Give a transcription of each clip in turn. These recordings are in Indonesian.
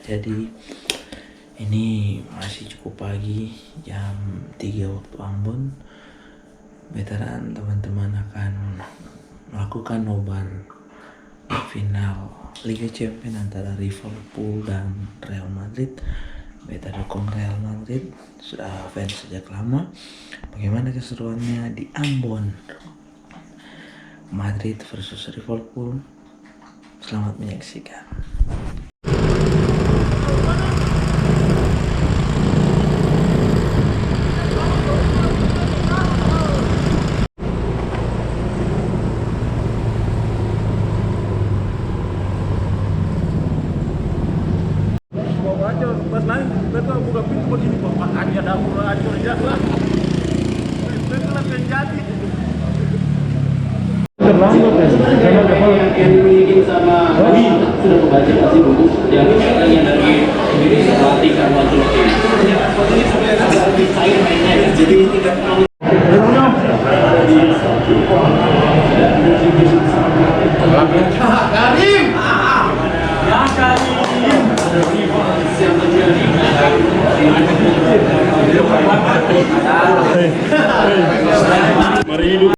Jadi ini masih cukup pagi, jam 3 waktu Ambon. Veteran teman-teman akan melakukan nobar final Liga Champions antara Liverpool dan Real Madrid. Beta dukung Real Madrid, sudah fans sejak lama. Bagaimana keseruannya di Ambon? Madrid versus Liverpool. Selamat menyaksikan. Pas lain, mereka buka pintu begini, Pak. Hanya dapur hancur jalan. Itu lah yang jadi. Terlambat ya. Yang bikin sama sudah membaca pasti buku yang dari Indonesia pelatih karena tim. Ini sebenarnya agak lebih cair mainnya ya. Jadi tidak terlalu. Karim. Ya Karim. Yang terjadi. Mari hidup.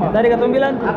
Tadi kata 9 tuh.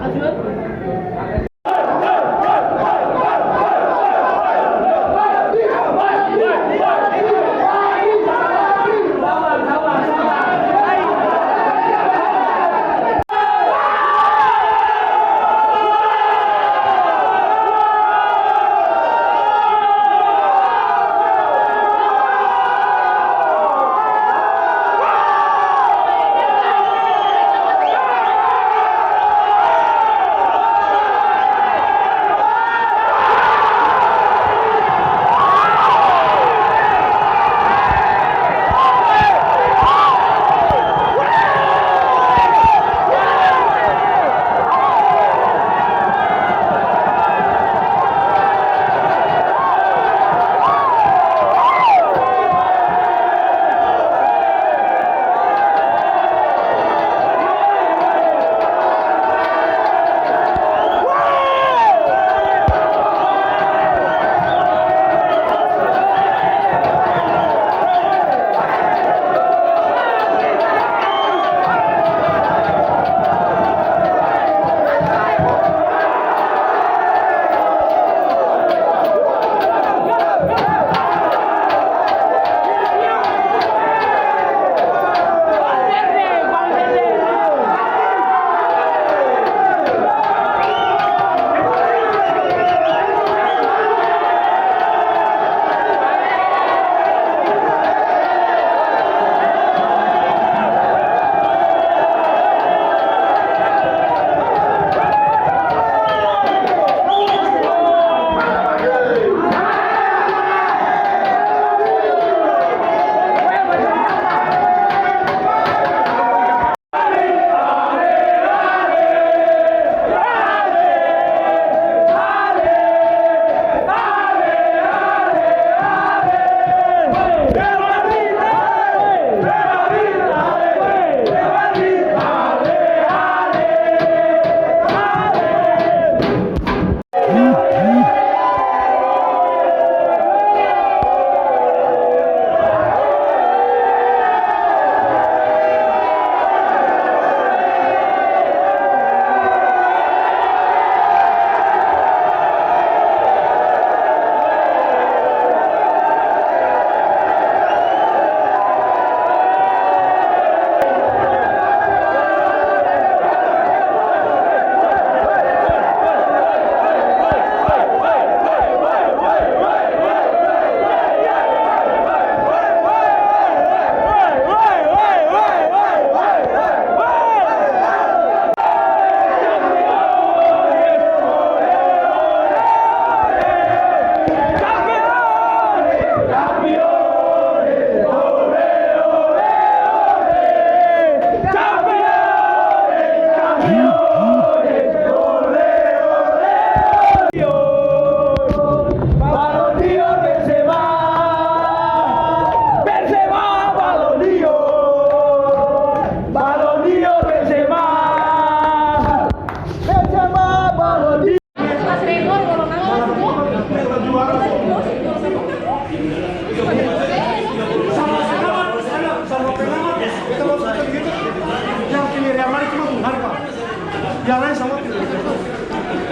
Jalan sama pilih.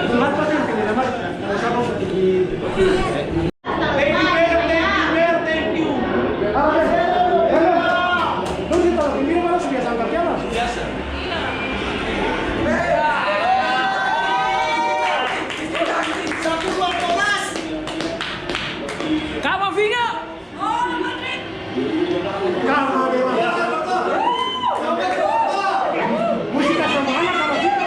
Kenapa sih pilih nama? Sama pergi. Thank you. Lu di tahun ini mana sudah sangkatnya mas? Biasa. Kamavinga. Musik sama anak sama kita.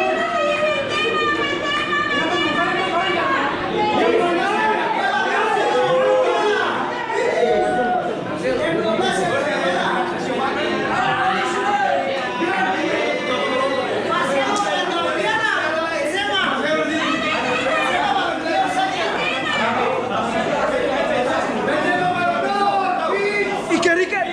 Ikan.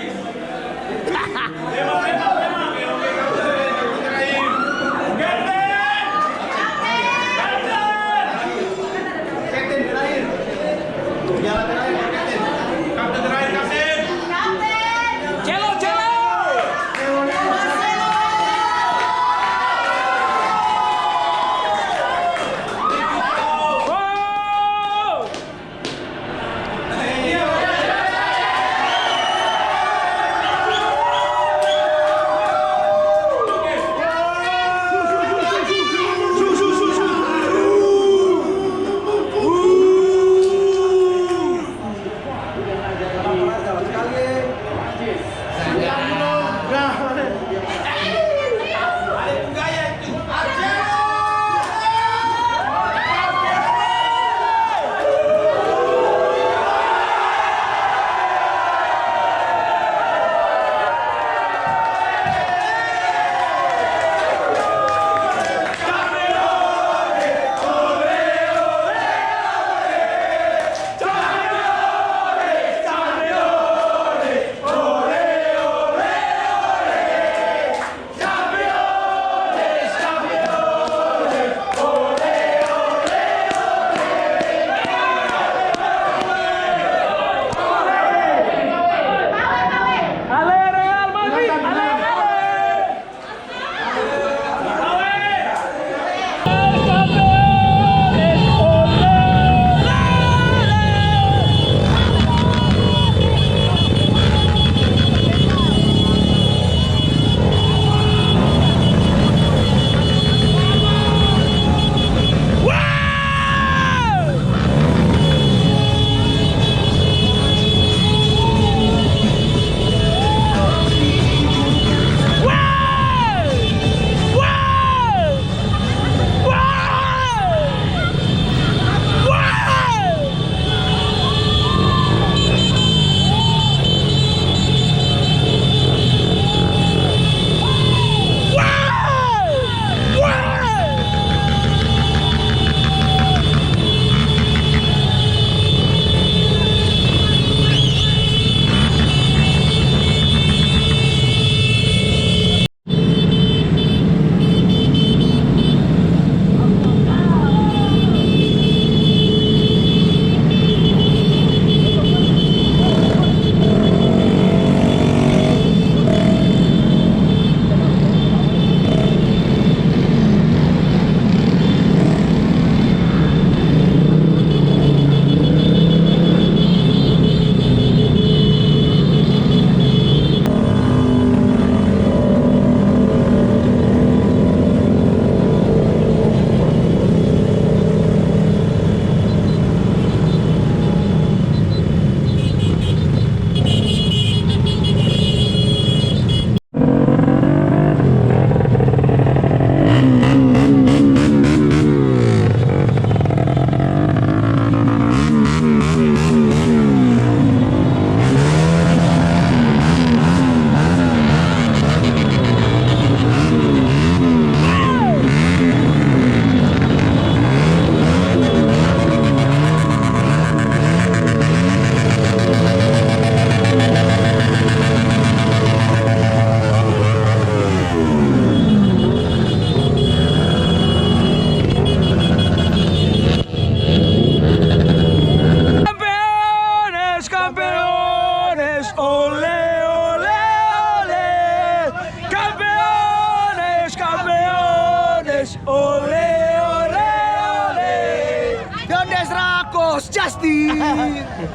Justin,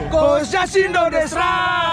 Coach Justin Dodesra.